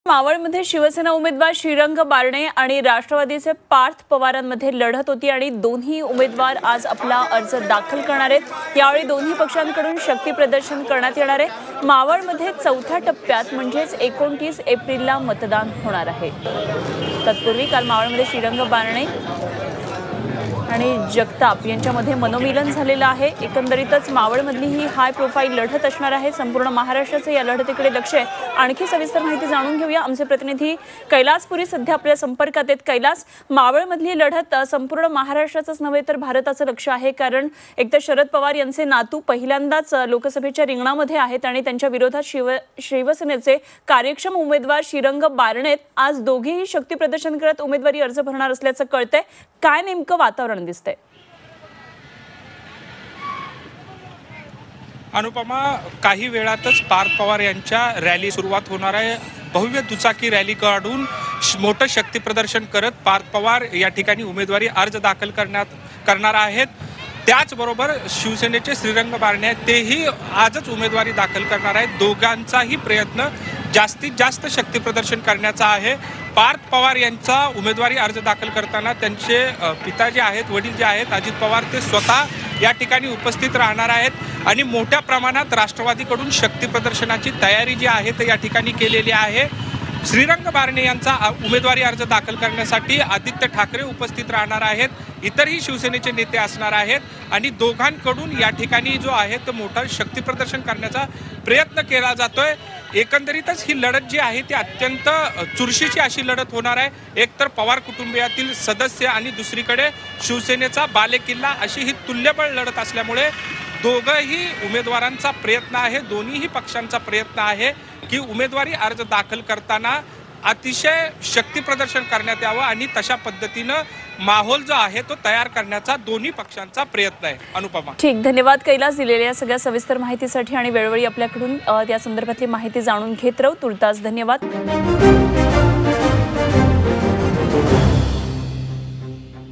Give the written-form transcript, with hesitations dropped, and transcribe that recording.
मावळमध्ये शिवसेना उमेदवार श्रीरंग बारणे आणि राष्ट्रवादीचे पार्थ पवारांमध्ये लढत होती आणि दोन्ही उमेदवार आज आपला अर्ज दाखल करणार आहेत। यावेळी दोन्ही पक्षांकडून शक्ती प्रदर्शन करण्यात येणार आहे। मावळमध्ये चौथ्या टप्प्यात म्हणजेच 29 एप्रिलला मतदान होणार आहे। तत्पूर्वी काल मावळमध्ये श्रीरंग बारणे आणि जगताप यांच्यामध्ये मनोमिलन झालेलं आहे। एकंदरीतच मावळमधली ही हाय प्रोफाईल लढत असणार आहे। संपूर्ण महाराष्ट्राचे या लढतीकडे लक्ष आहे। आणखी सविस्तर माहिती जाणून घेऊया। आमचे प्रतिनिधी कैलासपुरी सध्या आपल्या संपर्कात आहेत। कैलास, मावळमधली लढत संपूर्ण महाराष्ट्राचंच नव्हे तर भारताचं लक्ष आहे, कारण एकतर शरद पवार यांचे नातू पहिल्यांदाच लोकसभेच्या रिंगणामध्ये आहेत आणि त्यांच्या विरोधात शिवसेनेचे कार्यक्षम उमेदवार श्रीरंग बारणे आज दोघेही शक्ती प्रदर्शन करत उमेदवारी अर्ज भरणार असल्याचं कळतंय। काय नेमकं वातावरण दिसतंय? अनुपमा, काही वेळातच पार्थ पवार यांच्या रॅली सुरुवात होणार आहे। भव्य दुचाकी रॅली काढून मोठं शक्ती प्रदर्शन करत पार्थ पवार या ठिकाणी उमेदवारी अर्ज दाखल करणार आहेत। त्याचबरोबर शिवसेनेचे श्रीरंग बारणे तेही आजच उमेदवारी दाखल करणार आहेत। दोघांचाही प्रयत्न जास्तीत जास्त शक्ती प्रदर्शन करण्याचा आहे। पार्थ पवार यांचा उमेदवारी अर्ज दाखल करताना त्यांचे पिता जे आहेत, वडील जे आहेत अजित पवार, ते स्वतः या ठिकाणी उपस्थित राहणार आहेत आणि मोठ्या प्रमाणात राष्ट्रवादीकडून शक्ती प्रदर्शनाची तयारी जी आहे ते या ठिकाणी केलेली आहे। श्रीरंग बारणे यांचा उमेदवारी अर्ज दाखल करण्यासाठी आदित्य ठाकरे उपस्थित राहणार आहेत, इतरही शिवसेनेचे नेते असणार आहेत आणि दोघांकडून या ठिकाणी जो आहे तो मोठा शक्ती प्रदर्शन करण्याचा प्रयत्न केला जातोय। एकंदरीतच ही लढत जी आहे ती अत्यंत चुरशीची अशी लढत होणार आहे। एकतर पवार कुटुंबियातील सदस्य आणि दुसरीकडे शिवसेनेचा बालेकिल्ला, अशी ही तुल्यबळ लढत असल्यामुळे दोघंही उमेदवारांचा प्रयत्न आहे, दोन्हीही पक्षांचा प्रयत्न आहे की उमेदवारी अर्ज दाखल करताना अतिशय शक्ती प्रदर्शन करण्यात यावं आणि तशा पद्धतीनं माहोल जो आहे तो तयार करण्याचा दोन्ही पक्षांचा प्रयत्न आहे। अनुपमा, ठीक, धन्यवाद कैलास दिलेल्या सगळ्या सविस्तर माहितीसाठी आणि वेळोवेळी आपल्याकडून त्या संदर्भातली माहिती जाणून घेत राहू। तुर्तास धन्यवाद।